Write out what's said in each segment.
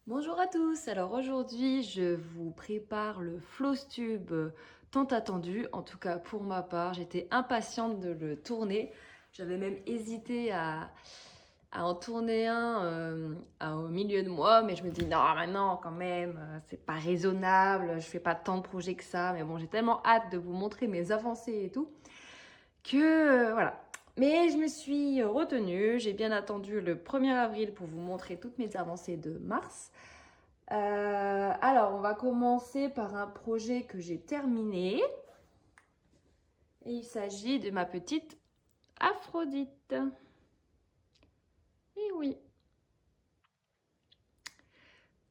Bonjour à tous, alors aujourd'hui je vous prépare le Flowstube tant attendu, en tout cas pour ma part, j'étais impatiente de le tourner, j'avais même hésité à en tourner un au milieu de moi, mais je me dis non maintenant quand même, c'est pas raisonnable, je fais pas tant de projets que ça, mais bon j'ai tellement hâte de vous montrer mes avancées et tout, que voilà. Mais je me suis retenue, j'ai bien attendu le 1er avril pour vous montrer toutes mes avancées de mars. Alors, on va commencer par un projet que j'ai terminé. Et il s'agit de ma petite Aphrodite. Et oui.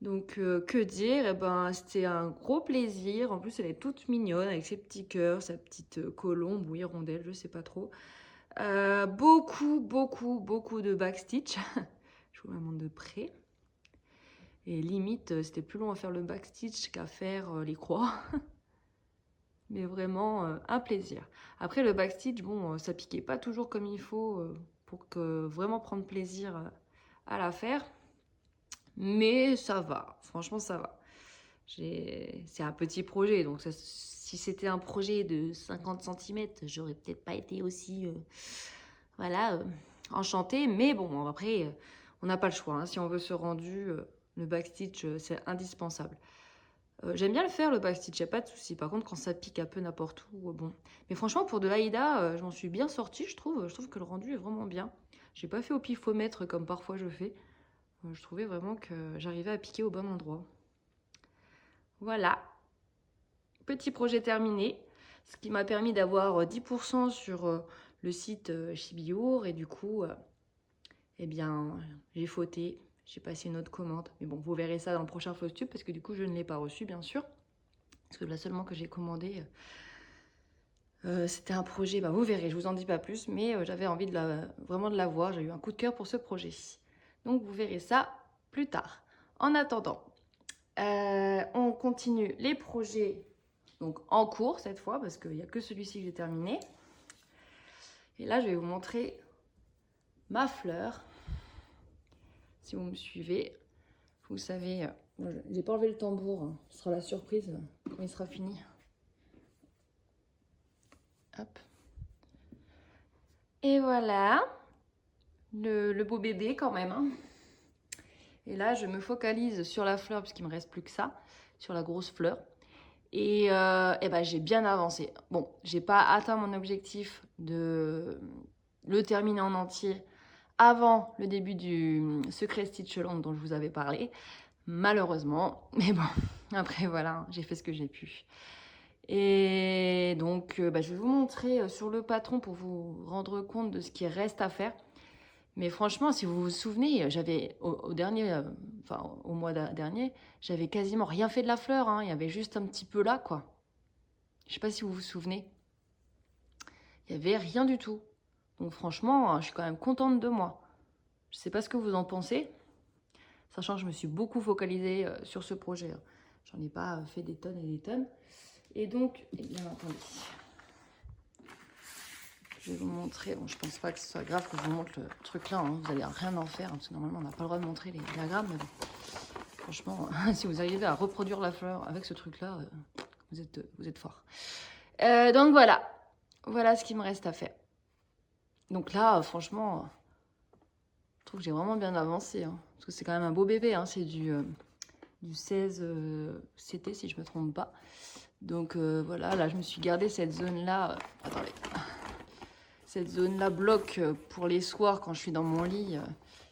Donc, que dire? Eh ben, c'était un gros plaisir. En plus, elle est toute mignonne avec ses petits cœurs, sa petite colombe ou hirondelle, je sais pas trop. Beaucoup de backstitch. Je vous la montre de près. Et limite, c'était plus long à faire le backstitch qu'à faire les croix. Mais vraiment un plaisir. Après le backstitch, bon, ça piquait pas toujours comme il faut pour que vraiment prendre plaisir à la faire. Mais ça va, franchement ça va. C'est un petit projet, donc si c'était un projet de 50 cm, j'aurais peut-être pas été aussi voilà, enchantée. Mais bon, après, on n'a pas le choix, hein. Si on veut ce rendu, le backstitch, c'est indispensable. J'aime bien le faire, le backstitch, y a pas de souci. Par contre, quand ça pique un peu n'importe où, bon. Mais franchement, pour de l'Aïda, je m'en suis bien sortie, je trouve. Je trouve que le rendu est vraiment bien. J'ai pas fait au pifomètre comme parfois je fais. Je trouvais vraiment que j'arrivais à piquer au bon endroit. Voilà. Petit projet terminé. Ce qui m'a permis d'avoir 10% sur le site Chibiur. Et du coup, eh bien, j'ai fauté. J'ai passé une autre commande. Mais bon, vous verrez ça dans le prochain Flowstube parce que du coup, je ne l'ai pas reçu, bien sûr. Parce que là seulement que j'ai commandé, c'était un projet, bah vous verrez, je vous en dis pas plus, mais j'avais envie vraiment de l'avoir. J'ai eu un coup de cœur pour ce projet. Donc vous verrez ça plus tard. En attendant, on continue les projets donc en cours cette fois, parce qu'il n'y a que celui-ci que j'ai terminé. Et là, je vais vous montrer ma fleur. Si vous me suivez, vous savez, j'ai pas enlevé le tambour, hein. Ce sera la surprise quand il sera fini. Hop. Et voilà, le beau bébé quand même, hein. Et là, je me focalise sur la fleur, puisqu'il me reste plus que ça, sur la grosse fleur. Et ben, j'ai bien avancé. Bon, j'ai pas atteint mon objectif de le terminer en entier avant le début du Secret Stitch Land dont je vous avais parlé, malheureusement. Mais bon, après voilà, j'ai fait ce que j'ai pu. Et donc, bah, je vais vous montrer sur le patron pour vous rendre compte de ce qui reste à faire. Mais franchement, si vous vous souvenez, j'avais au dernier, enfin au mois dernier, j'avais quasiment rien fait de la fleur, hein. Il y avait juste un petit peu là, quoi. Je sais pas si vous vous souvenez. Il y avait rien du tout. Donc franchement, je suis quand même contente de moi. Je sais pas ce que vous en pensez, sachant que je me suis beaucoup focalisée sur ce projet, hein. J'en ai pas fait des tonnes et des tonnes. Et donc, eh bien, attendez. Je vais vous montrer. Bon, je pense pas que ce soit grave que je vous montre le truc là, hein. Vous allez rien en faire, hein, parce que normalement, on n'a pas le droit de montrer les diagrammes. Mais bon, franchement, si vous arrivez à reproduire la fleur avec ce truc là, vous êtes fort. Donc voilà. Voilà ce qu'il me reste à faire. Donc là, franchement, je trouve que j'ai vraiment bien avancé, hein, parce que c'est quand même un beau bébé, hein. C'est du 16 CT, si je me trompe pas. Donc voilà, là, je me suis gardé cette zone-là. Attendez. Cette zone-là bloque pour les soirs quand je suis dans mon lit,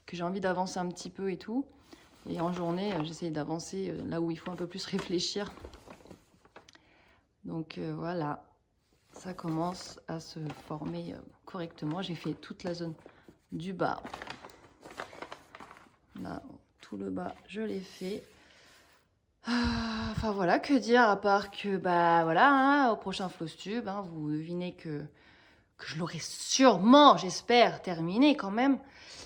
que j'ai envie d'avancer un petit peu et tout. Et en journée, j'essaye d'avancer là où il faut un peu plus réfléchir. Donc voilà, ça commence à se former correctement. J'ai fait toute la zone du bas. Là, tout le bas, je l'ai fait. Enfin voilà, que dire à part que, bah voilà, hein, au prochain Flowstube, hein, vous devinez que je l'aurai sûrement, j'espère, terminé quand même.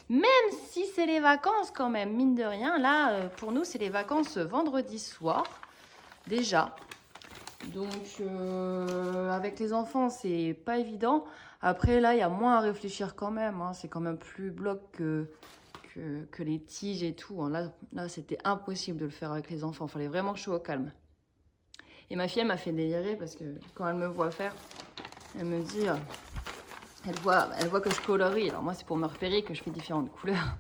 Même si c'est les vacances quand même, mine de rien. Là, pour nous, c'est les vacances vendredi soir, déjà. Donc, avec les enfants, c'est pas évident. Après, là, il y a moins à réfléchir quand même, hein. C'est quand même plus bloc que que les tiges et tout. Hein. Là c'était impossible de le faire avec les enfants. Il fallait vraiment que je sois au calme. Et ma fille, elle m'a fait délirer parce que quand elle me voit faire, elle me dit... elle voit que je colorie. Alors moi, c'est pour me repérer que je fais différentes couleurs.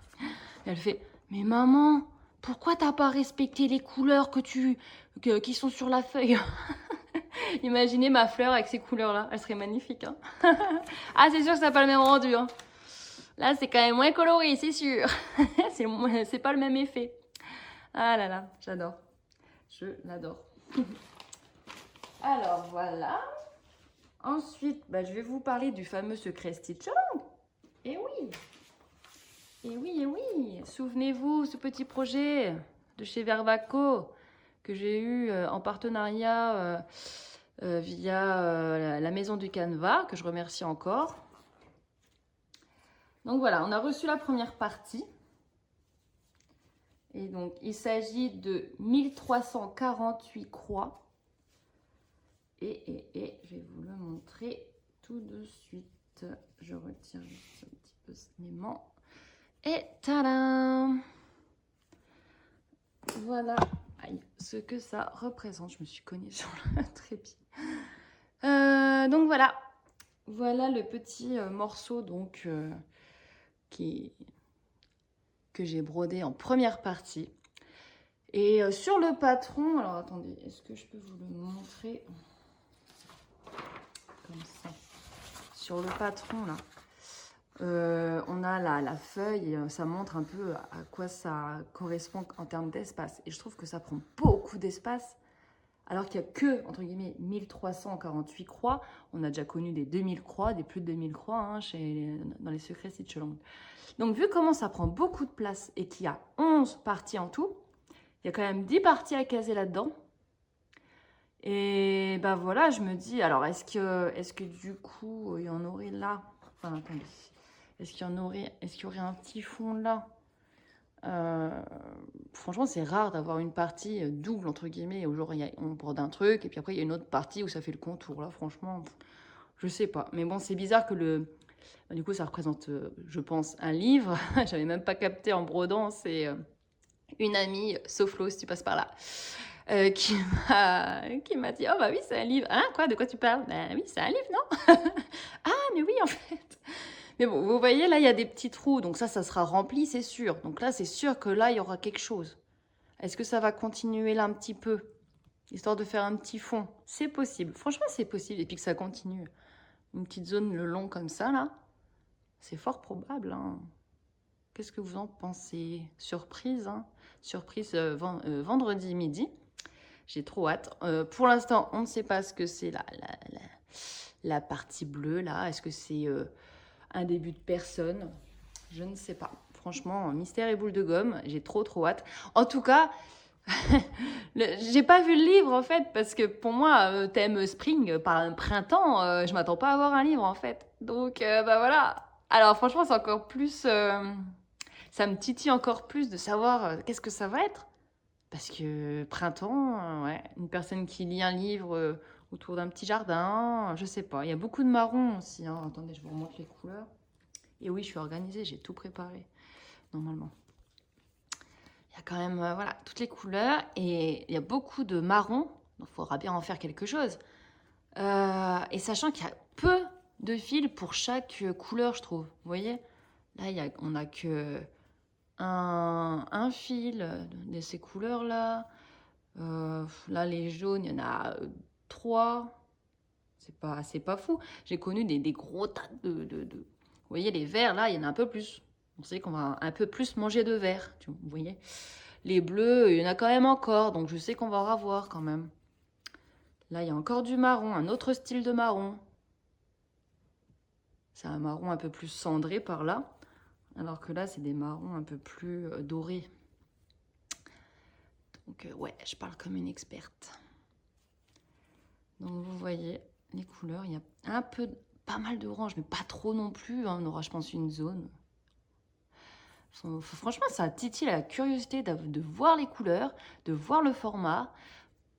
Elle fait, mais maman, pourquoi t'as pas respecté les couleurs qui sont sur la feuille? Imaginez ma fleur avec ces couleurs-là. Elle serait magnifique. Hein. Ah, c'est sûr que ça n'a pas le même rendu. Hein. Là, c'est quand même moins coloré, c'est sûr. C'est pas le même effet. Ah là là, j'adore. Je l'adore. Alors, voilà. Ensuite, je vais vous parler du fameux secret Stitch Along. Eh oui. Et oui, et oui. Souvenez-vous, ce petit projet de chez Vervaco que j'ai eu en partenariat via la maison du Canva, que je remercie encore. Donc voilà, on a reçu la première partie. Et donc, il s'agit de 1348 croix. Et je vais vous le montrer tout de suite. Je retire juste un petit peu ce aimant. Et tadam! Voilà ce que ça représente. Je me suis cognée sur le trépied. Donc voilà. Voilà le petit morceau donc, que j'ai brodé en première partie. Et sur le patron, alors attendez, est-ce que je peux vous le montrer comme ça? Sur le patron là, on a la feuille et ça montre un peu à quoi ça correspond en termes d'espace. Et je trouve que ça prend beaucoup d'espace, alors qu'il n'y a que, entre guillemets, 1348 croix. On a déjà connu des 2000 croix, des plus de 2000 croix hein, dans les secrets Stitch Along. Donc, vu comment ça prend beaucoup de place et qu'il y a 11 parties en tout, il y a quand même 10 parties à caser là-dedans. Et ben voilà, je me dis, alors est-ce que du coup, il y en aurait là? Enfin, attendez. Est-ce qu'il y aurait un petit fond là? Franchement, c'est rare d'avoir une partie double, entre guillemets, où genre on brode un truc, et puis après, il y a une autre partie où ça fait le contour. Là, franchement, je sais pas. Mais bon, c'est bizarre que du coup, ça représente, je pense, un livre. J'avais même pas capté en brodant. C'est une amie, Soflo, si tu passes par là, qui m'a dit, oh bah oui, c'est un livre. Hein, quoi, de quoi tu parles? Ben oui, c'est un livre, non? Ah, mais oui, en fait. Mais bon, vous voyez, là, il y a des petits trous. Donc ça sera rempli, c'est sûr. Donc là, c'est sûr que là, il y aura quelque chose. Est-ce que ça va continuer là un petit peu? Histoire de faire un petit fond. C'est possible. Franchement, c'est possible. Et puis que ça continue. Une petite zone le long comme ça, là. C'est fort probable. Hein. Qu'est-ce que vous en pensez? Surprise, hein? Surprise vendredi midi. J'ai trop hâte. Pour l'instant, on ne sait pas ce que c'est la partie bleue, là. Est-ce que c'est... un début de personne, je ne sais pas. Franchement, mystère et boule de gomme, j'ai trop hâte. En tout cas, j'ai pas vu le livre en fait, parce que pour moi, thème spring, par un printemps, je m'attends pas à avoir un livre en fait. Donc, voilà. Alors franchement, c'est encore plus... ça me titille encore plus de savoir qu'est-ce que ça va être. Parce que printemps, ouais, une personne qui lit un livre autour d'un petit jardin, je sais pas. Il y a beaucoup de marron aussi. Hein. Attendez, je vous remontre les couleurs. Et oui, je suis organisée, j'ai tout préparé, normalement. Il y a quand même, voilà, toutes les couleurs. Et il y a beaucoup de marron, donc il faudra bien en faire quelque chose. Et sachant qu'il y a peu de fils pour chaque couleur, je trouve. Vous voyez? Là, on n'a que un fil de ces couleurs-là. Là, les jaunes, il y en a 3. C'est pas fou. J'ai connu des gros tas de... Vous voyez, les verts, là, il y en a un peu plus. On sait qu'on va un peu plus manger de verre. Vous voyez? Les bleus, il y en a quand même encore. Donc, je sais qu'on va en avoir quand même. Là, il y a encore du marron. Un autre style de marron. C'est un marron un peu plus cendré par là. Alors que là, c'est des marrons un peu plus dorés. Donc, ouais, je parle comme une experte. Donc, vous voyez les couleurs. Il y a pas mal d'orange, mais pas trop non plus. Hein. On aura, je pense, une zone. Franchement, ça titille la curiosité de voir les couleurs, de voir le format,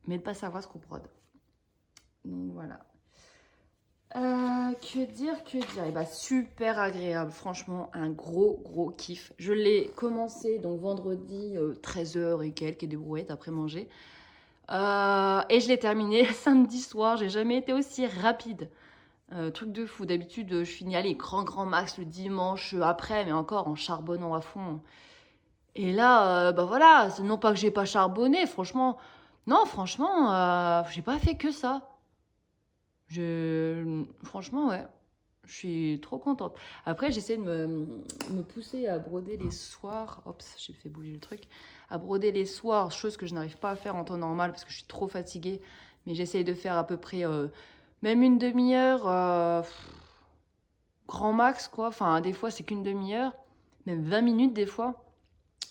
mais de ne pas savoir ce qu'on brode. Donc, voilà. Que dire? Eh ben, super agréable, franchement, un gros kiff. Je l'ai commencé donc vendredi 13h et quelques, et des brouettes après manger. Et je l'ai terminé samedi soir, j'ai jamais été aussi rapide. Truc de fou, d'habitude je finis allez, grand max le dimanche après, mais encore en charbonnant à fond. Et là, bah voilà, c'est non pas que j'ai pas charbonné, franchement, non, franchement, j'ai pas fait que ça. Franchement, ouais. Je suis trop contente. Après, j'essaie de me pousser à broder les soirs. Hop, j'ai fait bouger le truc. À broder les soirs, chose que je n'arrive pas à faire en temps normal parce que je suis trop fatiguée. Mais j'essaye de faire à peu près même une demi-heure, grand max, quoi. Enfin, des fois, c'est qu'une demi-heure, même 20 minutes des fois.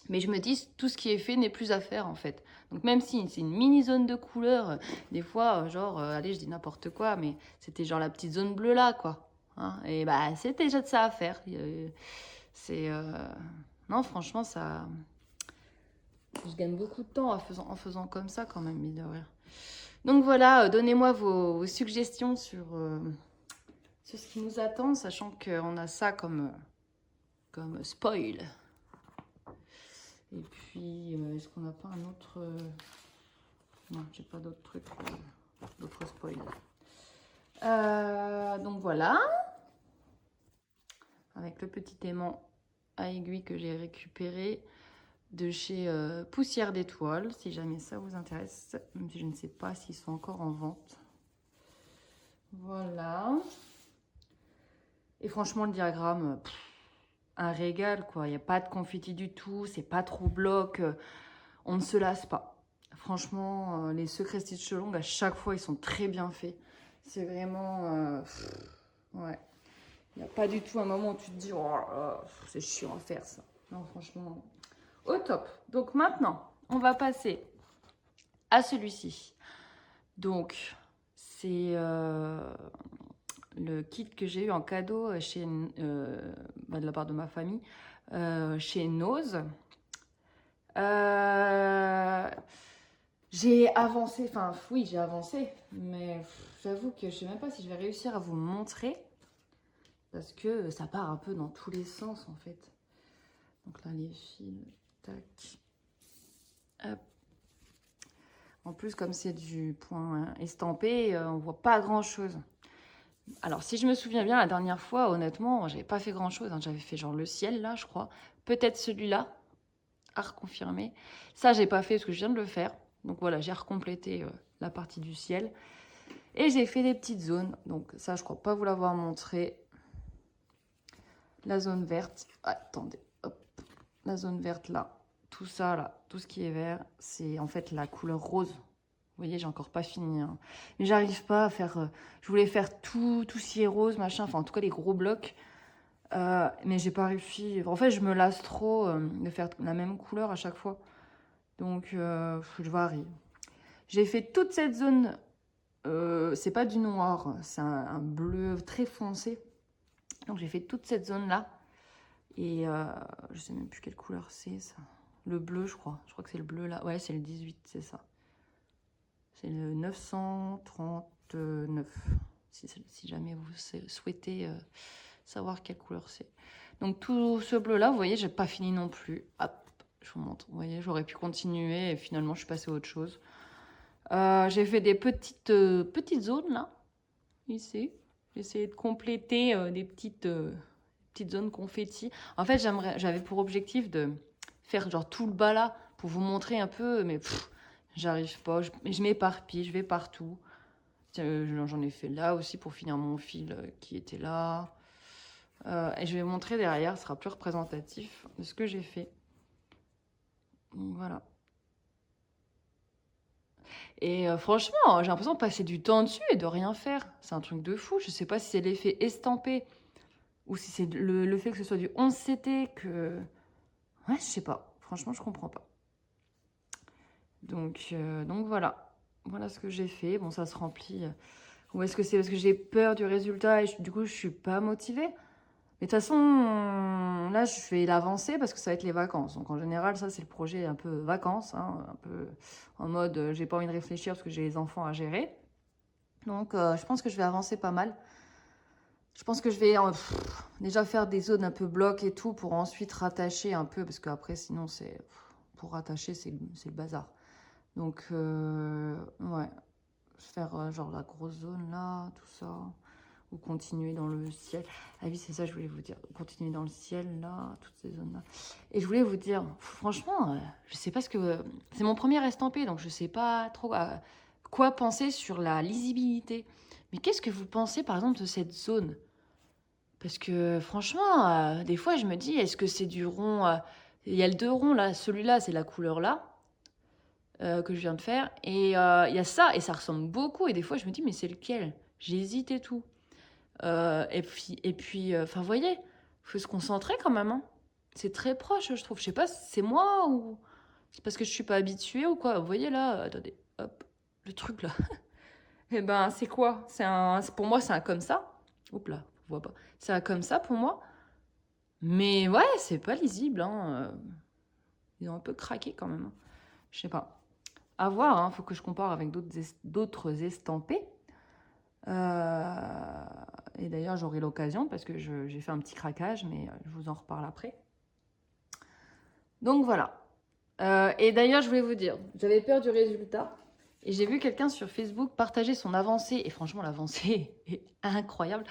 Mais je me dis, tout ce qui est fait n'est plus à faire en fait. Donc même si c'est une mini zone de couleur, des fois, genre, allez, je dis n'importe quoi, mais c'était genre la petite zone bleue là, quoi. Hein, et bah, c'est déjà de ça à faire. C'est. Non, franchement, ça. Je gagne beaucoup de temps en faisant comme ça, quand même, mine de rien. Donc voilà, donnez-moi vos suggestions sur ce qui nous attend, sachant qu'on a ça comme spoil. Et puis, est-ce qu'on n'a pas un autre... Non, j'ai pas d'autres trucs, d'autres spoilers. Donc voilà. Avec le petit aimant à aiguille que j'ai récupéré de chez Poussière d'étoiles, si jamais ça vous intéresse. Même si je ne sais pas s'ils sont encore en vente. Voilà. Et franchement, le diagramme, un régal, quoi. Il n'y a pas de confetti du tout, c'est pas trop bloc. On ne se lasse pas. Franchement, les secrets stitch longs, à chaque fois, ils sont très bien faits. C'est vraiment... ouais. Il n'y a pas du tout un moment où tu te dis, oh c'est chiant à faire ça. Non, franchement, au top. Donc maintenant, on va passer à celui-ci. Donc, c'est le kit que j'ai eu en cadeau chez, de la part de ma famille, chez Nose. J'ai avancé, enfin oui j'ai avancé, mais j'avoue que je sais même pas si je vais réussir à vous montrer parce que ça part un peu dans tous les sens en fait. Donc là les fils, tac, hop. En plus comme c'est du point estampé, on voit pas grand chose. Alors si je me souviens bien la dernière fois, honnêtement, j'avais pas fait grand chose, hein. J'avais fait genre le ciel là je crois, peut-être celui-là, à reconfirmer. Ça j'ai pas fait parce que je viens de le faire. Donc voilà, j'ai recomplété la partie du ciel. Et j'ai fait des petites zones. Donc ça, je crois pas vous l'avoir montré. La zone verte. Attendez, hop. La zone verte là. Tout ça là, tout ce qui est vert, c'est en fait la couleur rose. Vous voyez, j'ai encore pas fini. Hein. Mais j'arrive pas à faire... je voulais faire tout ce qui est rose, machin. Enfin, en tout cas, les gros blocs. Mais j'ai pas réussi. En fait, je me lasse trop de faire la même couleur à chaque fois. Donc, je varie. J'ai fait toute cette zone, c'est pas du noir, c'est un bleu très foncé. Donc j'ai fait toute cette zone-là. Et je sais même plus quelle couleur c'est ça. Le bleu, je crois. Je crois que c'est le bleu là. Ouais, c'est le 18, c'est ça. C'est le 939. Si jamais vous souhaitez savoir quelle couleur c'est. Donc tout ce bleu-là, vous voyez, j'ai pas fini non plus. Hop, je vous montre. Vous voyez, j'aurais pu continuer et finalement je suis passée à autre chose. J'ai fait des petites zones là, ici. J'ai essayé de compléter des petites zones confetti. En fait, j'avais pour objectif de faire genre tout le bas là pour vous montrer un peu, mais j'arrive pas. Je m'éparpille, je vais partout. J'en ai fait là aussi pour finir mon fil qui était là. Et je vais montrer derrière, ce sera plus représentatif de ce que j'ai fait. Donc voilà. Et franchement, j'ai l'impression de passer du temps dessus et de rien faire. C'est un truc de fou. Je sais pas si c'est l'effet estampé ou si c'est le fait que ce soit du 11CT que... Ouais, je sais pas. Franchement, je comprends pas. Donc voilà. Voilà ce que j'ai fait. Bon, ça se remplit. Ou est-ce que c'est parce que j'ai peur du résultat et du coup, je suis pas motivée? Mais de toute façon, là, je vais l'avancer parce que ça va être les vacances. Donc, en général, ça, c'est le projet un peu vacances, hein, un peu en mode, j'ai pas envie de réfléchir parce que j'ai les enfants à gérer. Donc, je pense que je vais avancer pas mal. Je pense que je vais déjà faire des zones un peu blocs et tout pour ensuite rattacher un peu, parce qu'après, sinon, pour rattacher, c'est le bazar. Donc, ouais, faire genre la grosse zone là, tout ça, ou continuer dans le ciel. Ah oui, c'est ça, je voulais vous dire. Continuer dans le ciel là, toutes ces zones-là. Et je voulais vous dire, franchement, je sais pas ce que. C'est mon premier estampé, donc je sais pas trop quoi penser sur la lisibilité. Mais qu'est-ce que vous pensez, par exemple, de cette zone? Parce que franchement, des fois, je me dis, est-ce que c'est du rond il y a le deux ronds là, celui-là, c'est la couleur là que je viens de faire. Et il y a ça, et ça ressemble beaucoup. Et des fois, je me dis, mais c'est lequel? J'hésite et tout. Enfin, vous voyez, faut se concentrer quand même. Hein. C'est très proche, je trouve. Je sais pas si c'est moi ou c'est parce que je suis pas habituée ou quoi. Vous voyez là, attendez, hop, le truc là. Eh ben, c'est quoi? Pour moi, c'est un comme ça. Oups là, on voit pas. C'est un comme ça pour moi. Mais ouais, c'est pas lisible. Hein. Ils ont un peu craqué quand même. Hein. Je sais pas. À voir, hein. Faut que je compare avec d'autres estampés. Et d'ailleurs, j'aurai l'occasion parce que j'ai fait un petit craquage, mais je vous en reparle après. Donc voilà. Et d'ailleurs, je voulais vous dire, j'avais peur du résultat. Et j'ai vu quelqu'un sur Facebook partager son avancée. Et franchement, l'avancée est incroyable.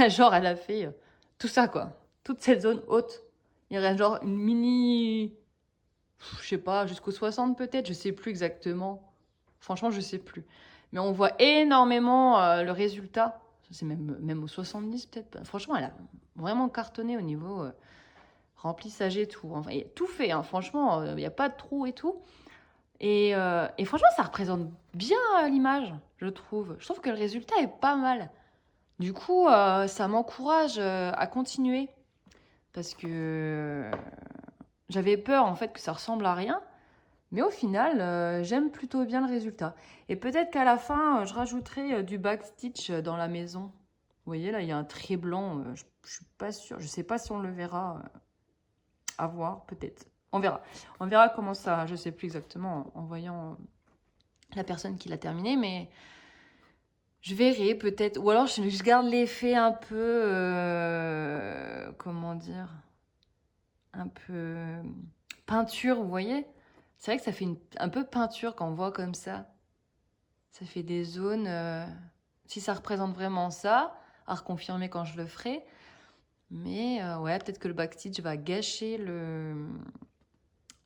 Genre, elle a fait tout ça, quoi. Toute cette zone haute. Il y aurait genre une mini... Je sais pas, jusqu'au 60 peut-être. Je sais plus exactement. Franchement, je sais plus. Mais on voit énormément le résultat. C'est même au 70 peut-être. Franchement, elle a vraiment cartonné au niveau remplissage et tout. Enfin, et tout fait, hein. Franchement, il n'y a pas de trou et tout. Et franchement, ça représente bien l'image, je trouve. Je trouve que le résultat est pas mal. Du coup, ça m'encourage à continuer. Parce que j'avais peur, en fait, que ça ressemble à rien. Mais au final, j'aime plutôt bien le résultat. Et peut-être qu'à la fin, je rajouterai du backstitch dans la maison. Vous voyez, là, il y a un trait blanc. Je suis pas sûre. Je sais pas si on le verra. À voir, peut-être. On verra. On verra comment ça... Je sais plus exactement en voyant la personne qui l'a terminé, mais je verrai peut-être. Ou alors, je garde l'effet un peu... comment dire? Un peu... peinture, vous voyez? C'est vrai que ça fait un peu peinture quand on voit comme ça. Ça fait des zones... si ça représente vraiment ça, à reconfirmer quand je le ferai. Mais ouais, peut-être que le backstitch va gâcher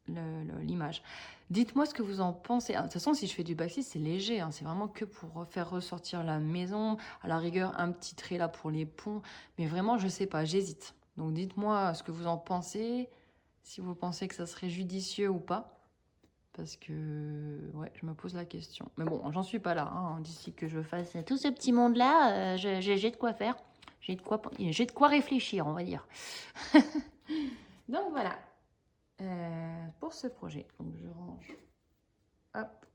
l'image. Dites-moi ce que vous en pensez. De toute façon, si je fais du backstitch, c'est léger. Hein. C'est vraiment que pour faire ressortir la maison. À la rigueur, un petit trait là pour les ponts. Mais vraiment, je sais pas, j'hésite. Donc dites-moi ce que vous en pensez. Si vous pensez que ça serait judicieux ou pas. Parce que, ouais, je me pose la question. Mais bon, j'en suis pas là. Hein. D'ici que je fasse tout ce petit monde-là, j'ai de quoi faire. J'ai de quoi réfléchir, on va dire. Donc voilà. Pour ce projet. Donc je range hop,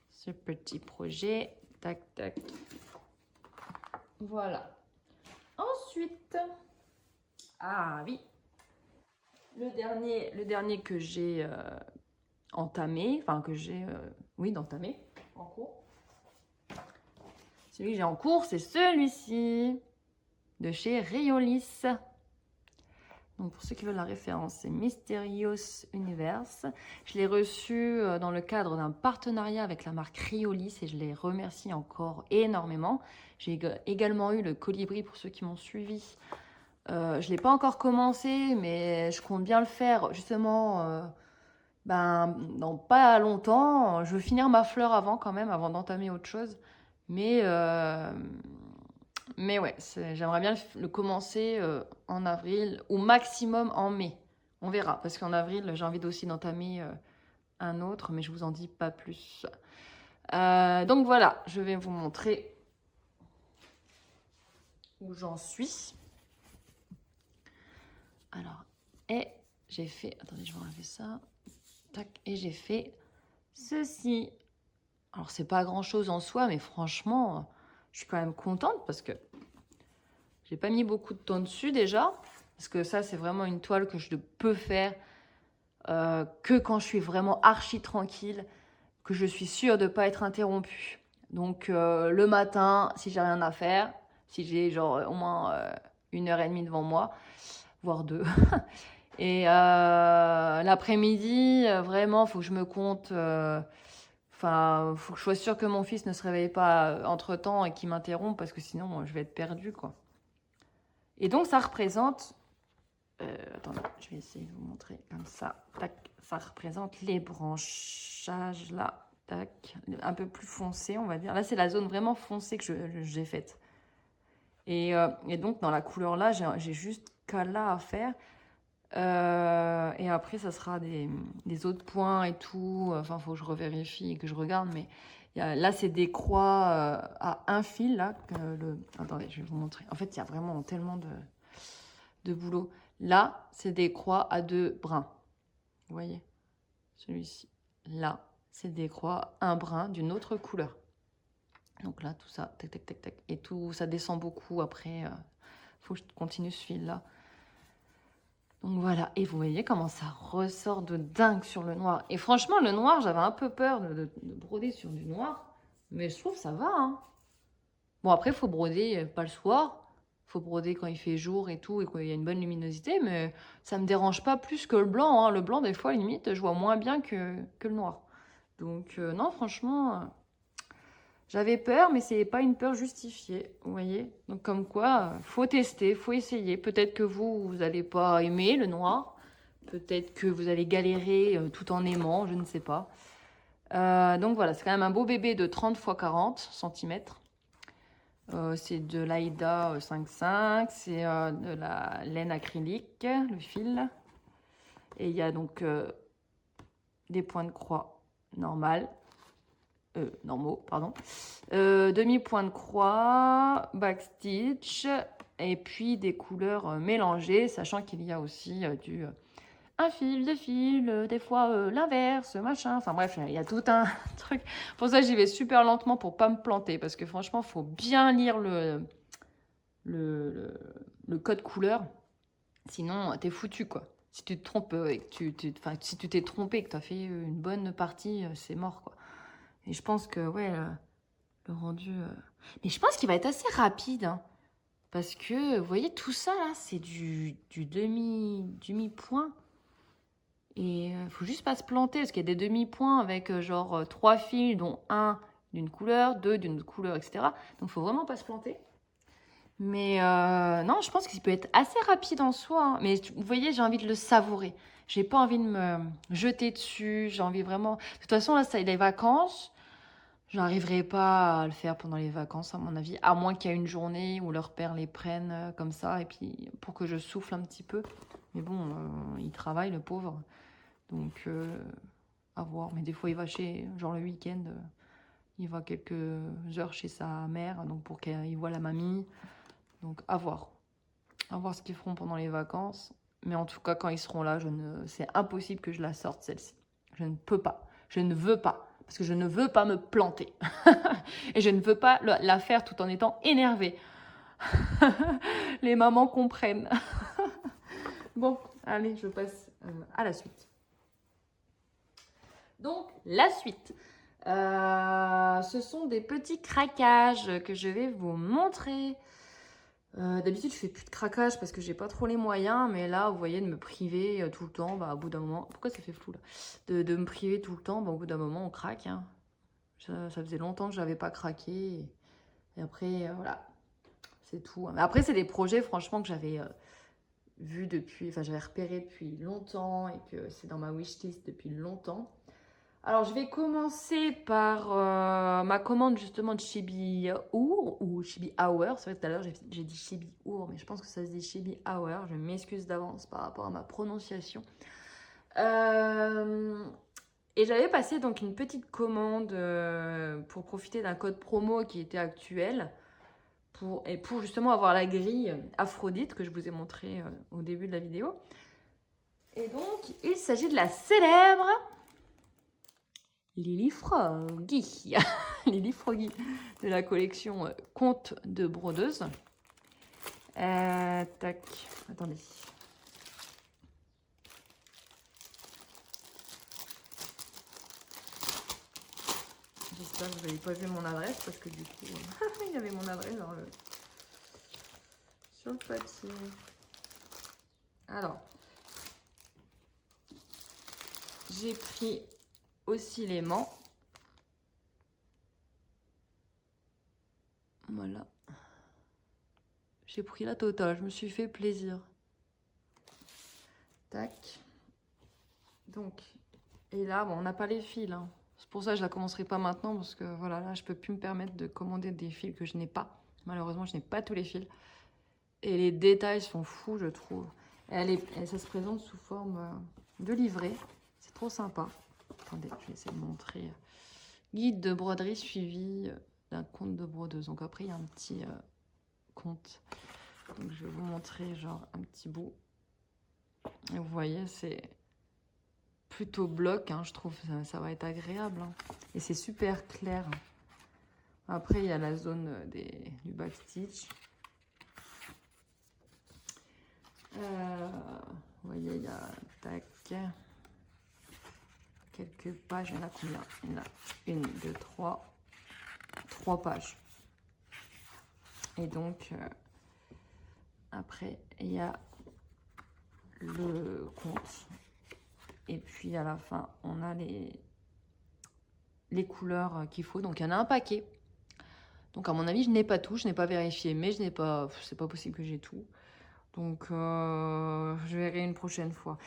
ce petit projet. Tac, tac. Voilà. Ensuite, ah oui, le dernier que j'ai entamé, enfin que j'ai, oui, d'entamé, en cours. Celui que j'ai en cours, c'est celui-ci, de chez Riolis. Donc pour ceux qui veulent la référence, c'est Mysterious Universe. Je l'ai reçu dans le cadre d'un partenariat avec la marque Riolis et je les remercie encore énormément. J'ai également eu le colibri pour ceux qui m'ont suivi. Je ne l'ai pas encore commencé, mais je compte bien le faire justement dans pas longtemps. Je veux finir ma fleur avant quand même, avant d'entamer autre chose. Mais ouais, j'aimerais bien le commencer en avril, au maximum en mai. On verra, parce qu'en avril, j'ai envie aussi d'entamer un autre, mais je vous en dis pas plus. Donc voilà, je vais vous montrer où j'en suis. Alors, et j'ai fait... Attendez, je vais enlever ça. Tac, et j'ai fait ceci. Alors, c'est pas grand-chose en soi, mais franchement, je suis quand même contente parce que j'ai pas mis beaucoup de temps dessus déjà. Parce que ça, c'est vraiment une toile que je peux faire que quand je suis vraiment archi tranquille, que je suis sûre de ne pas être interrompue. Donc, le matin, si j'ai rien à faire, si j'ai genre au moins 1 heure et demie devant moi, voire 2. Et l'après-midi, vraiment, faut que je me compte. Enfin, faut que je sois sûre que mon fils ne se réveille pas entre-temps et qu'il m'interrompt parce que sinon, je vais être perdue, quoi. Et donc, ça représente... attendez, je vais essayer de vous montrer comme ça. Tac, ça représente les branchages, là. Tac, un peu plus foncé, on va dire. Là, c'est la zone vraiment foncée que j'ai faite. Et donc, dans la couleur là, j'ai juste qu'à là à faire. Et après, ça sera des autres points et tout. Enfin, il faut que je revérifie et que je regarde. Mais là, c'est des croix à un fil. Là, attendez, je vais vous montrer. En fait, il y a vraiment tellement de boulot. Là, c'est des croix à 2 brins. Vous voyez? Celui-ci. Là, c'est des croix, un brin d'une autre couleur. Donc là, tout ça, tac, tac, tac, tac. Et tout, ça descend beaucoup. Après, faut que je continue ce fil-là. Donc voilà, et vous voyez comment ça ressort de dingue sur le noir. Et franchement, le noir, j'avais un peu peur de broder sur du noir, mais je trouve que ça va, hein. Bon, après, il faut broder pas le soir, il faut broder quand il fait jour et tout, et qu'il y a une bonne luminosité, mais ça me dérange pas plus que le blanc, hein. Le blanc, des fois, limite, je vois moins bien que le noir. Donc non, franchement... j'avais peur, mais c'est pas une peur justifiée, vous voyez. Donc comme quoi, faut tester, faut essayer. Peut-être que vous n'allez pas aimer le noir. Peut-être que vous allez galérer tout en aimant, je ne sais pas. Donc voilà, c'est quand même un beau bébé de 30 x 40 cm. C'est de l'Aïda 5,5. C'est de la laine acrylique, le fil. Et il y a donc des points de croix normales. Normaux, pardon. Demi-point de croix, backstitch, et puis des couleurs mélangées, sachant qu'il y a aussi un fil, 2 fils, des fois l'inverse, machin. Enfin bref, il y a tout un truc. Pour ça, j'y vais super lentement pour pas me planter, parce que franchement, il faut bien lire le code couleur, sinon t'es foutu, quoi. Si tu te trompes et que si tu t'es trompé et que tu as fait une bonne partie, c'est mort, quoi. Et je pense que, ouais, le rendu... Mais je pense qu'il va être assez rapide, hein, parce que, vous voyez, tout ça, là, c'est du demi-point. Et il faut juste pas se planter, parce qu'il y a des demi-points avec, genre, 3 fils, dont un d'une couleur, 2 d'une autre couleur, etc. Donc, il faut vraiment pas se planter. Mais non, je pense qu'il peut être assez rapide en soi, hein. Mais vous voyez, j'ai envie de le savourer. J'ai pas envie de me jeter dessus. J'ai envie vraiment... De toute façon, là, c'est les vacances. Je n'arriverai pas à le faire pendant les vacances, à mon avis. À moins qu'il y ait une journée où leur père les prenne comme ça. Et puis, pour que je souffle un petit peu. Mais bon, il travaille, le pauvre. Donc, à voir. Mais des fois, il va genre le week-end, il va quelques heures chez sa mère. Donc, pour qu'il voit la mamie. Donc, à voir. À voir ce qu'ils feront pendant les vacances. Mais en tout cas, quand ils seront là, c'est impossible que je la sorte, celle-ci. Je ne peux pas. Je ne veux pas. Parce que je ne veux pas me planter. Et je ne veux pas la faire tout en étant énervée. Les mamans comprennent. Bon, allez, je passe à la suite. Donc, la suite. Ce sont des petits craquages que je vais vous montrer. D'habitude, je fais plus de craquage parce que j'ai pas trop les moyens, mais là, vous voyez, de me priver tout le temps, bah, au bout d'un moment... Pourquoi ça fait flou, là? De me priver tout le temps, bah, au bout d'un moment, on craque, hein. Ça faisait longtemps que je n'avais pas craqué. Et après, voilà, c'est tout. Mais après, c'est des projets, franchement, que j'avais vu depuis... Enfin, j'avais repéré depuis longtemps et que c'est dans ma wishlist depuis longtemps. Alors, je vais commencer par ma commande justement de Chibi Hour ou Chibi Hour. C'est vrai que tout à l'heure, j'ai dit Chibi Hour, mais je pense que ça se dit Chibi Hour. Je m'excuse d'avance par rapport à ma prononciation. Et j'avais passé donc une petite commande pour profiter d'un code promo qui était actuel pour justement avoir la grille Aphrodite que je vous ai montré au début de la vidéo. Et donc, il s'agit de la célèbre Lily Froggy. Lily Froggy de la collection Contes de brodeuse. Tac, attendez. J'espère que vous n'avez pas vu mon adresse parce que du coup, il y avait mon adresse dans le... sur le papier. Alors, j'ai pris aussi l'aimant. Voilà. J'ai pris la totale, je me suis fait plaisir. Tac. Donc, et là, bon, on n'a pas les fils. Hein. C'est pour ça que je la commencerai pas maintenant, parce que voilà, là, je peux plus me permettre de commander des fils que je n'ai pas. Malheureusement, je n'ai pas tous les fils. Et les détails sont fous, je trouve. Ça se présente sous forme de livret. C'est trop sympa. Attendez, je vais essayer de montrer. Guide de broderie suivi d'un compte de brodeuse. Donc après, il y a un petit compte. Donc je vais vous montrer genre un petit bout. Et vous voyez, c'est plutôt bloc, hein, je trouve. Ça va être agréable. Hein. Et c'est super clair. Après, il y a la zone du backstitch. Vous voyez, il y a tac, quelques pages. Il y en a combien? Il y en a 1, 2, 3. 3 pages. Et donc, après, il y a le compte. Et puis, à la fin, on a les couleurs qu'il faut. Donc, il y en a un paquet. Donc, à mon avis, je n'ai pas tout. Je n'ai pas vérifié, mais je n'ai pas... C'est pas possible que j'ai tout. Donc, je verrai une prochaine fois.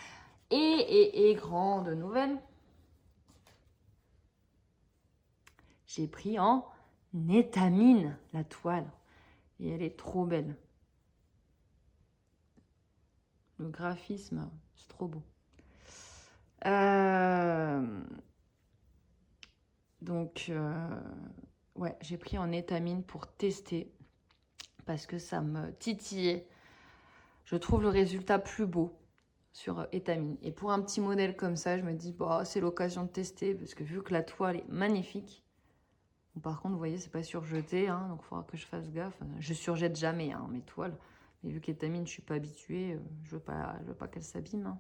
Et grande nouvelle. J'ai pris en étamine la toile. Et elle est trop belle. Le graphisme, c'est trop beau. Donc, ouais, j'ai pris en étamine pour tester. Parce que ça me titillait. Je trouve le résultat plus beau sur étamine. Et pour un petit modèle comme ça, je me dis, bah, c'est l'occasion de tester. Parce que vu que la toile est magnifique. Bon, par contre, vous voyez, c'est pas surjeté. Hein, donc, il faudra que je fasse gaffe. Je surjette jamais hein, mes toiles. Mais vu qu'étamine, je suis pas habituée. Je veux pas qu'elle s'abîme. Hein.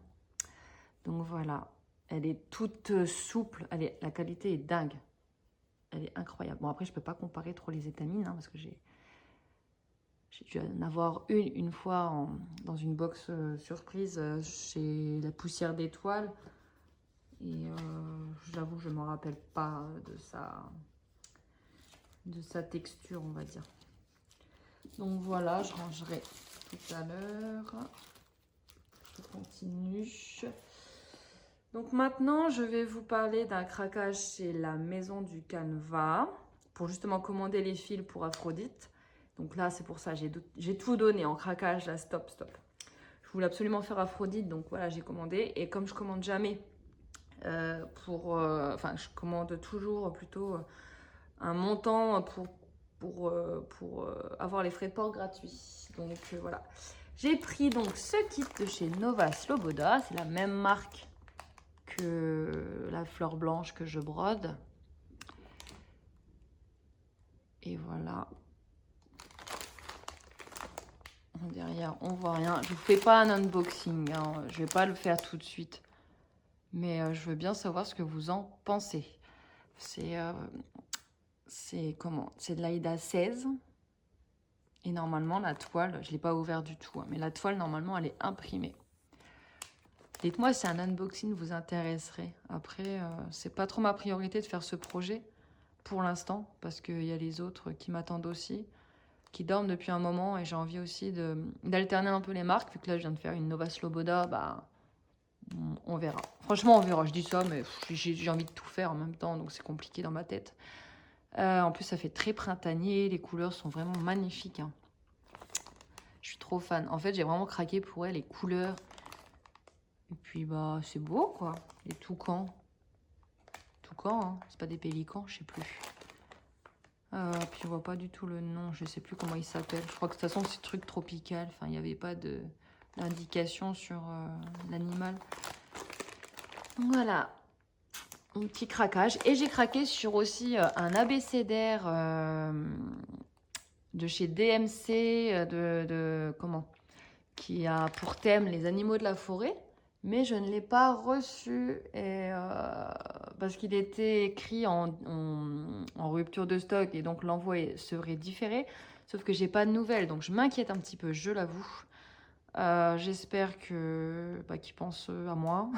Donc, voilà. Elle est toute souple. La qualité est dingue. Elle est incroyable. Bon, après, je peux pas comparer trop les étamines. Hein, parce que j'ai dû en avoir une fois dans une box surprise chez la poussière d'étoiles. Et j'avoue que je ne me rappelle pas de sa texture, on va dire. Donc voilà, je rangerai tout à l'heure. Je continue. Donc maintenant, je vais vous parler d'un craquage chez la Maison du Canevas pour justement commander les fils pour Aphrodite. Donc là, c'est pour ça, j'ai tout donné en craquage, là, stop. Je voulais absolument faire Aphrodite, donc voilà, j'ai commandé. Et comme je commande jamais enfin, je commande toujours plutôt un montant pour avoir les frais de port gratuits. Donc voilà. J'ai pris donc ce kit de chez Nova Sloboda. C'est la même marque que la fleur blanche que je brode. Et voilà. Derrière, on voit rien. Je ne fais pas un unboxing. Hein. Je ne vais pas le faire tout de suite. Mais je veux bien savoir ce que vous en pensez. C'est de l'Aïda 16. Et normalement, la toile, je ne l'ai pas ouvert du tout. Hein, mais la toile, normalement, elle est imprimée. Dites-moi si un unboxing vous intéresserait. Après, c'est pas trop ma priorité de faire ce projet pour l'instant. Parce qu'il y a les autres qui m'attendent aussi. Qui dorment depuis un moment. Et j'ai envie aussi d'alterner un peu les marques. Vu que là, je viens de faire une Nova Sloboda, bah... On verra. Franchement, on verra. Je dis ça, mais j'ai envie de tout faire en même temps, donc c'est compliqué dans ma tête. En plus, ça fait très printanier. Les couleurs sont vraiment magnifiques. Hein. Je suis trop fan. En fait, j'ai vraiment craqué pour elle, les couleurs. Et puis, bah, c'est beau, quoi. Les toucans. Toucans, hein. C'est pas des pélicans, je sais plus. Puis, je vois pas du tout le nom. Je sais plus comment il s'appelle. Je crois que de toute façon, c'est truc tropical. Enfin, il n'y avait pas d'indication sur l'animal. Voilà, un petit craquage. Et j'ai craqué sur aussi un abécédaire de chez DMC, qui a pour thème les animaux de la forêt. Mais je ne l'ai pas reçu parce qu'il était écrit en en rupture de stock et donc l'envoi serait différé. Sauf que j'ai pas de nouvelles, donc je m'inquiète un petit peu, je l'avoue. J'espère qu'ils pensent à moi.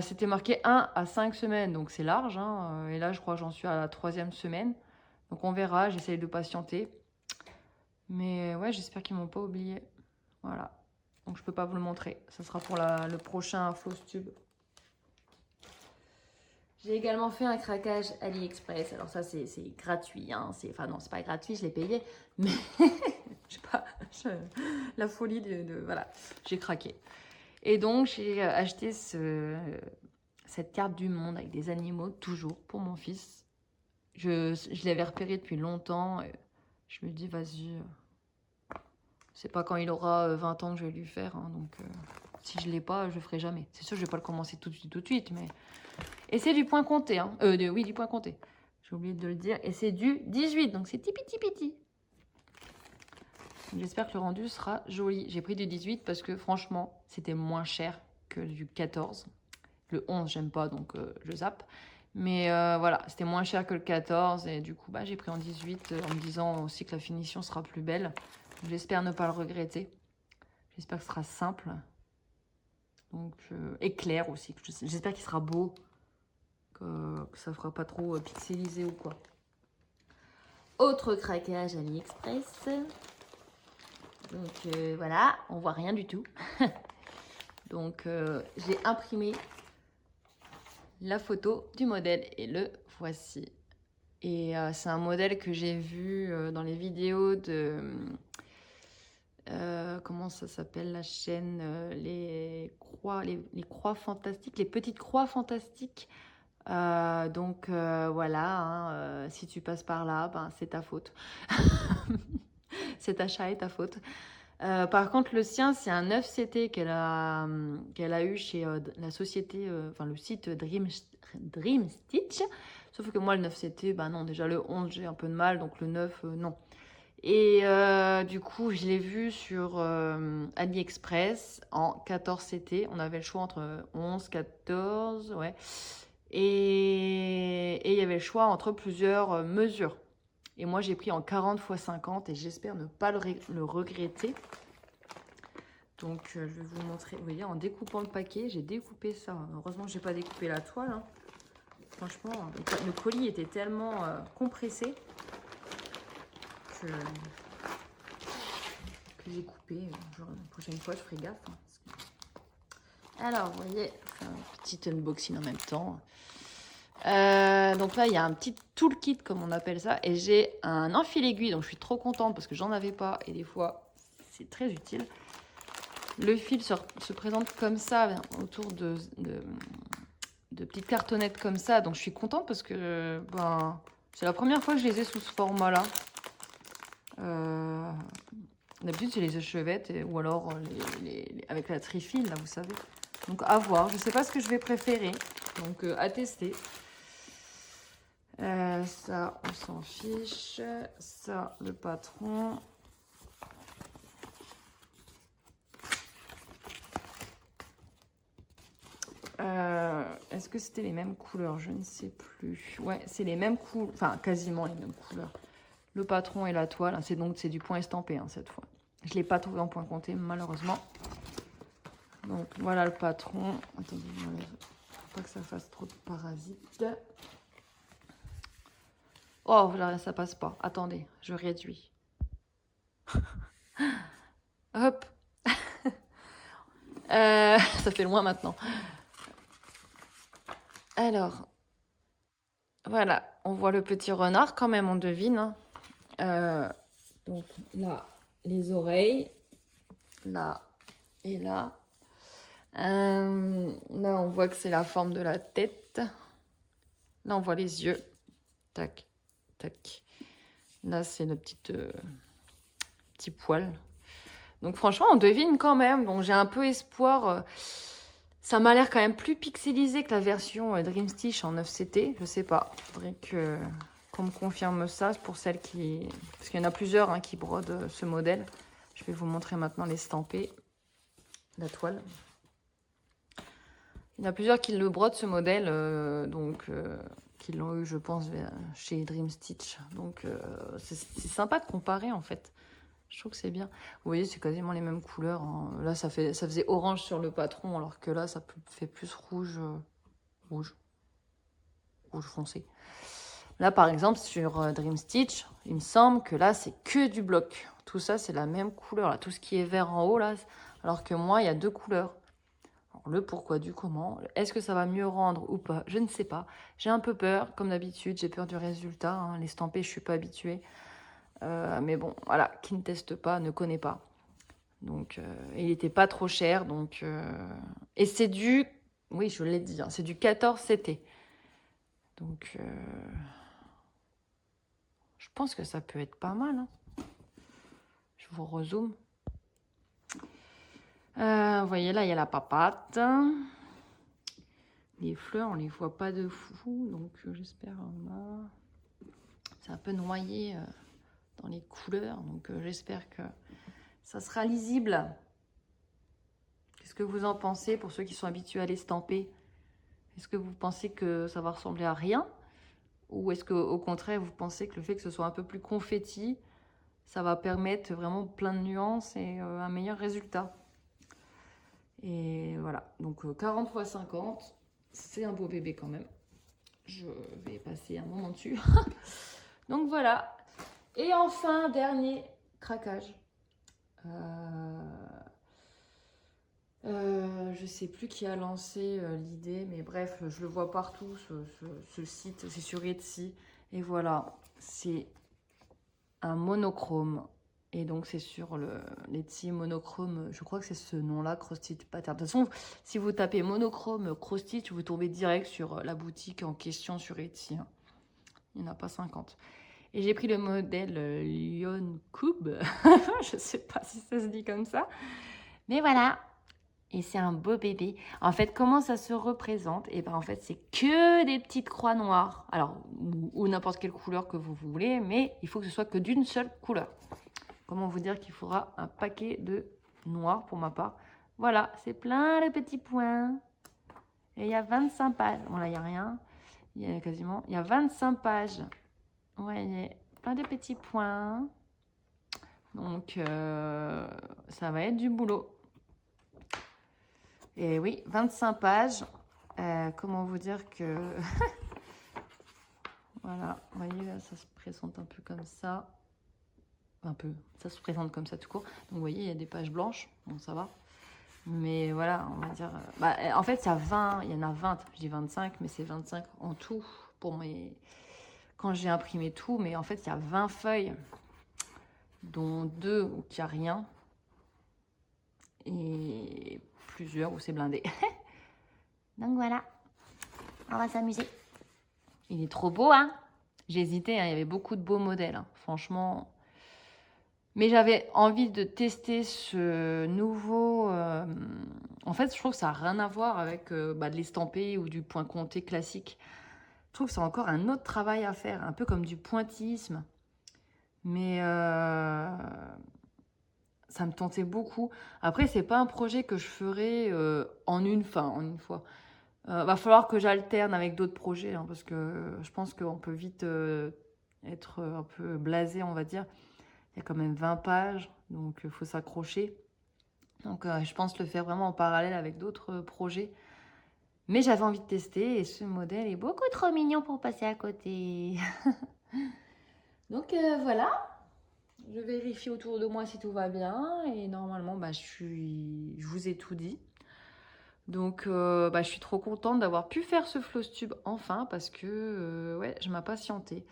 C'était marqué 1 à 5 semaines, donc c'est large. Hein, et là, je crois que j'en suis à la 3e semaine. Donc on verra, j'essaye de patienter. Mais ouais, j'espère qu'ils m'ont pas oublié. Voilà. Donc je peux pas vous le montrer. Ça sera pour le prochain Flowstube. J'ai également fait un craquage AliExpress. Alors ça, c'est gratuit. Hein. Enfin non, c'est pas gratuit, je l'ai payé. Mais je sais pas, la folie voilà, j'ai craqué. Et donc, j'ai acheté cette carte du monde avec des animaux, toujours, pour mon fils. Je l'avais repéré depuis longtemps. Et je me dis, vas-y, c'est pas quand il aura 20 ans que je vais lui faire. Hein, donc, si je l'ai pas, je le ferai jamais. C'est sûr, je vais pas le commencer tout de suite. Mais... Et c'est du point compté. Hein. Oui, du point compté. J'ai oublié de le dire. Et c'est du 18, donc c'est petit. J'espère que le rendu sera joli. J'ai pris du 18 parce que franchement, c'était moins cher que du 14. Le 11, j'aime pas, donc je zappe. Mais voilà, c'était moins cher que le 14. Et du coup, j'ai pris en 18 en me disant aussi que la finition sera plus belle. J'espère ne pas le regretter. J'espère que ce sera simple. Donc, et clair aussi. J'espère qu'il sera beau. Que ça ne fera pas trop pixelisé ou quoi. Autre craquage AliExpress. Donc voilà, on voit rien du tout. Donc j'ai imprimé la photo du modèle et le voici. Et c'est un modèle que j'ai vu dans les vidéos de... comment ça s'appelle la chaîne les croix fantastiques, les petites croix fantastiques. Donc voilà, hein, si tu passes par là, c'est ta faute. Cet achat est ta faute. Par contre, le sien, c'est un 9CT qu'elle a eu chez la société, le site Dream Stitch. Sauf que moi, le 9CT, non, déjà le 11, j'ai un peu de mal, donc le 9, non. Et du coup, je l'ai vu sur AliExpress en 14CT. On avait le choix entre 11, 14, ouais. Et il y avait le choix entre plusieurs mesures. Et moi, j'ai pris en 40 x 50 et j'espère ne pas le regretter. Donc, je vais vous montrer. Vous voyez, en découpant le paquet, j'ai découpé ça. Heureusement, je n'ai pas découpé la toile. Hein. Franchement, le colis était tellement compressé que j'ai coupé. Genre, la prochaine fois, je ferai gaffe. Hein, alors, vous voyez, un petit unboxing en même temps. Donc là, il y a un petit toolkit, comme on appelle ça. Et j'ai un enfil-aiguille, donc je suis trop contente parce que j'en avais pas. Et des fois, c'est très utile. Le fil se présente comme ça, autour de petites cartonnettes comme ça. Donc je suis contente parce que c'est la première fois que je les ai sous ce format-là. D'habitude, c'est les échevettes ou alors avec la trifile, là, vous savez. Donc à voir. Je ne sais pas ce que je vais préférer. Donc à tester. Ça, on s'en fiche. Ça, le patron. Est-ce que c'était les mêmes couleurs? Je ne sais plus. Ouais, c'est les mêmes couleurs. Enfin, quasiment les mêmes couleurs. Le patron et la toile. C'est du point estampé, hein, cette fois. Je ne l'ai pas trouvé en point compté, malheureusement. Donc, voilà le patron. Attendez, il ne faut pas que ça fasse trop de parasites. Oh, là, ça passe pas. Attendez, je réduis. Hop. Ça fait loin maintenant. Alors, voilà, on voit le petit renard quand même, on devine. Hein. Donc là, les oreilles, là et là. Là, on voit que c'est la forme de la tête. Là, on voit les yeux. Tac, tac. Là, c'est le petit poil. Donc franchement, on devine quand même. Donc j'ai un peu espoir. Ça m'a l'air quand même plus pixelisé que la version Dream Stitch en 9CT. Je sais pas. Il faudrait qu'on me confirme ça pour celles qui... Parce qu'il y en a plusieurs hein, qui brodent ce modèle. Je vais vous montrer maintenant l'estampé, la toile. Il y en a plusieurs qui le brodent, ce modèle, qui l'ont eu, je pense, chez Dream Stitch. Donc, c'est sympa de comparer, en fait. Je trouve que c'est bien. Vous voyez, c'est quasiment les mêmes couleurs, hein. Là, ça faisait orange sur le patron, alors que là, ça fait plus rouge, rouge foncé. Là, par exemple, sur Dream Stitch, il me semble que là, c'est que du bloc. Tout ça, c'est la même couleur. Là, tout ce qui est vert en haut, là, alors que moi, il y a 2 couleurs. Alors, le pourquoi du comment. Est-ce que ça va mieux rendre ou pas? Je ne sais pas. J'ai un peu peur, comme d'habitude. J'ai peur du résultat, hein. Les stampés, je ne suis pas habituée. Mais bon, voilà, qui ne teste pas ne connaît pas. Donc, il n'était pas trop cher. Donc, et c'est du... Oui, je l'ai dit, hein, c'est du 14 CT. Donc, je pense que ça peut être pas mal, hein. Je vous rezoome. Vous voyez, là, il y a la papate. Les fleurs, on les voit pas de fou. Donc, j'espère... c'est un peu noyé dans les couleurs. Donc, j'espère que ça sera lisible. Qu'est-ce que vous en pensez pour ceux qui sont habitués à les stamper? Est-ce que vous pensez que ça va ressembler à rien? Ou est-ce qu'au contraire, vous pensez que le fait que ce soit un peu plus confetti, ça va permettre vraiment plein de nuances et un meilleur résultat? Et voilà, donc 40 x 50, c'est un beau bébé quand même. Je vais passer un moment dessus. Donc voilà. Et enfin, dernier craquage. Je sais plus qui a lancé l'idée, mais bref, je le vois partout, ce site, c'est sur Etsy. Et voilà, c'est un monochrome. Et donc, c'est sur l'Etsy monochrome, je crois que c'est ce nom-là, Cross Stitch Pattern. De toute façon, si vous tapez monochrome Cross Stitch, vous tombez direct sur la boutique en question sur Etsy, hein. Il n'y en a pas 50. Et j'ai pris le modèle Lion Cube. Je ne sais pas si ça se dit comme ça. Mais voilà. Et c'est un beau bébé. En fait, comment ça se représente? Et ben en fait, c'est que des petites croix noires. Alors, ou n'importe quelle couleur que vous voulez, mais il faut que ce soit que d'une seule couleur. Comment vous dire qu'il faudra un paquet de noir pour ma part. Voilà, c'est plein de petits points. Et il y a 25 pages. Bon, là, il n'y a rien. Il y a 25 pages. Ouais, il y a plein de petits points. Donc, ça va être du boulot. Et oui, 25 pages. Comment vous dire que... Voilà, vous voyez, là, ça se présente un peu comme ça. Un peu, ça se présente comme ça tout court. Donc, vous voyez, il y a des pages blanches. Bon, ça va. Mais voilà, on va dire... en fait, il y a 20, il y en a 20. Je dis 25, mais c'est 25 en tout. Pour mes... Quand j'ai imprimé tout, mais en fait, il y a 20 feuilles, dont 2 où il n'y a rien. Et plusieurs où c'est blindé. Donc voilà, on va s'amuser. Il est trop beau, hein? J'ai hésité, hein, il y avait beaucoup de beaux modèles, hein, franchement. Mais j'avais envie de tester ce nouveau... En fait, je trouve que ça n'a rien à voir avec de l'estampé ou du point compté classique. Je trouve que c'est encore un autre travail à faire, un peu comme du pointillisme. Mais ça me tentait beaucoup. Après, c'est pas un projet que je ferai en une fois. Va falloir que j'alterne avec d'autres projets, hein, parce que je pense qu'on peut vite être un peu blasé, on va dire. Il y a quand même 20 pages, donc il faut s'accrocher. Donc je pense le faire vraiment en parallèle avec d'autres projets. Mais j'avais envie de tester et ce modèle est beaucoup trop mignon pour passer à côté. Donc voilà. Je vérifie autour de moi si tout va bien et normalement je vous ai tout dit. Donc je suis trop contente d'avoir pu faire ce floss tube enfin parce que ouais, je m'impatientais.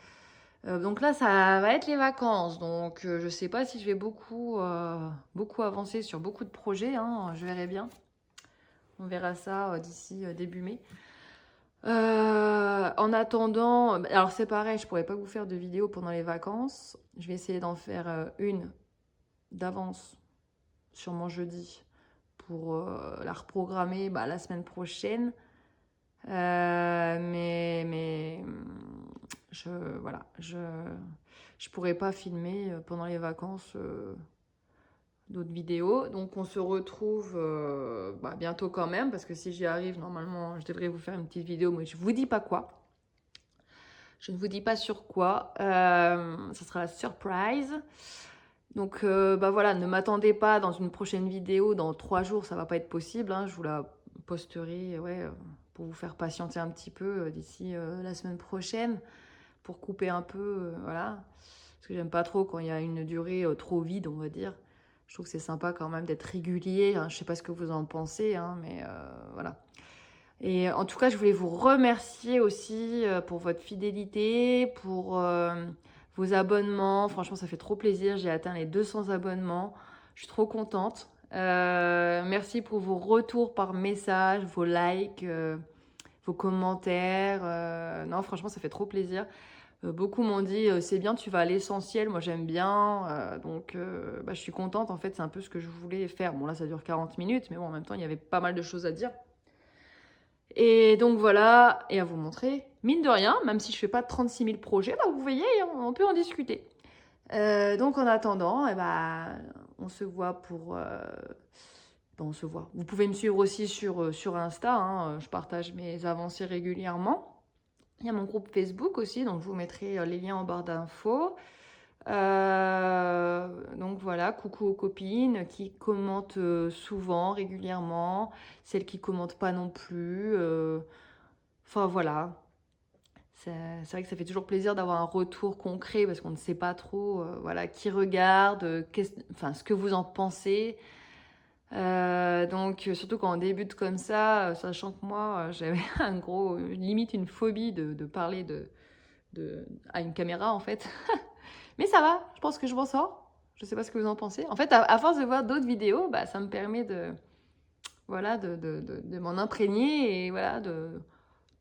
Donc là ça va être les vacances, donc je sais pas si je vais beaucoup avancer sur beaucoup de projets, hein, je verrai bien. On verra ça d'ici début mai. En attendant, alors c'est pareil, je pourrais pas vous faire de vidéo pendant les vacances. Je vais essayer d'en faire une d'avance sur mon jeudi pour la reprogrammer la semaine prochaine. Mais je pourrais pas filmer pendant les vacances d'autres vidéos. Donc on se retrouve bientôt quand même, parce que si j'y arrive, normalement, je devrais vous faire une petite vidéo, mais je vous dis pas quoi. Je ne vous dis pas sur quoi. Ça sera la surprise. Donc voilà, ne m'attendez pas dans une prochaine vidéo. Dans 3 jours, ça va pas être possible. Hein. Je vous la posterai pour vous faire patienter un petit peu d'ici la semaine prochaine. Pour couper un peu, voilà. Parce que j'aime pas trop quand il y a une durée trop vide, on va dire. Je trouve que c'est sympa quand même d'être régulier. Hein. Je sais pas ce que vous en pensez, hein, mais voilà. Et en tout cas, je voulais vous remercier aussi pour votre fidélité, pour vos abonnements. Franchement, ça fait trop plaisir. J'ai atteint les 200 abonnements. Je suis trop contente. Merci pour vos retours par message, vos likes, vos commentaires. Non, franchement, ça fait trop plaisir. Beaucoup m'ont dit c'est bien, tu vas à l'essentiel. Moi, j'aime bien. Donc, je suis contente. En fait, c'est un peu ce que je voulais faire. Bon, là, ça dure 40 minutes, mais bon, en même temps, il y avait pas mal de choses à dire. Et donc voilà, et à vous montrer, mine de rien, même si je fais pas 36 000 projets, vous voyez, on peut en discuter. Donc en attendant, on se voit on se voit. Vous pouvez me suivre aussi sur Insta, hein, je partage mes avancées régulièrement. Il y a mon groupe Facebook aussi, donc je vous mettrai les liens en barre d'infos. Donc voilà, coucou aux copines qui commentent souvent, régulièrement, celles qui commentent pas non plus. Enfin voilà, c'est vrai que ça fait toujours plaisir d'avoir un retour concret parce qu'on ne sait pas trop voilà, qui regarde, ce que vous en pensez. Donc surtout quand on débute comme ça, sachant que moi j'avais limite une phobie de parler à une caméra en fait. Mais ça va, je pense que je m'en sors. Je sais pas ce que vous en pensez. En fait, à force de voir d'autres vidéos, ça me permet de m'en imprégner et voilà, de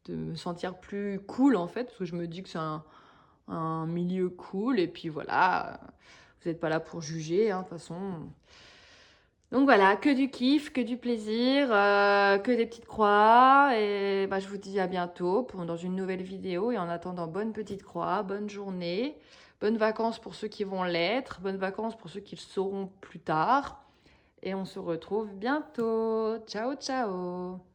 me sentir plus cool en fait, parce que je me dis que c'est un milieu cool et puis voilà, vous n'êtes pas là pour juger, hein, de toute façon. Donc voilà, que du kiff, que du plaisir, que des petites croix. Et je vous dis à bientôt dans une nouvelle vidéo. Et en attendant, bonne petite croix, bonne journée, bonnes vacances pour ceux qui vont l'être, bonnes vacances pour ceux qui le sauront plus tard. Et on se retrouve bientôt. Ciao, ciao!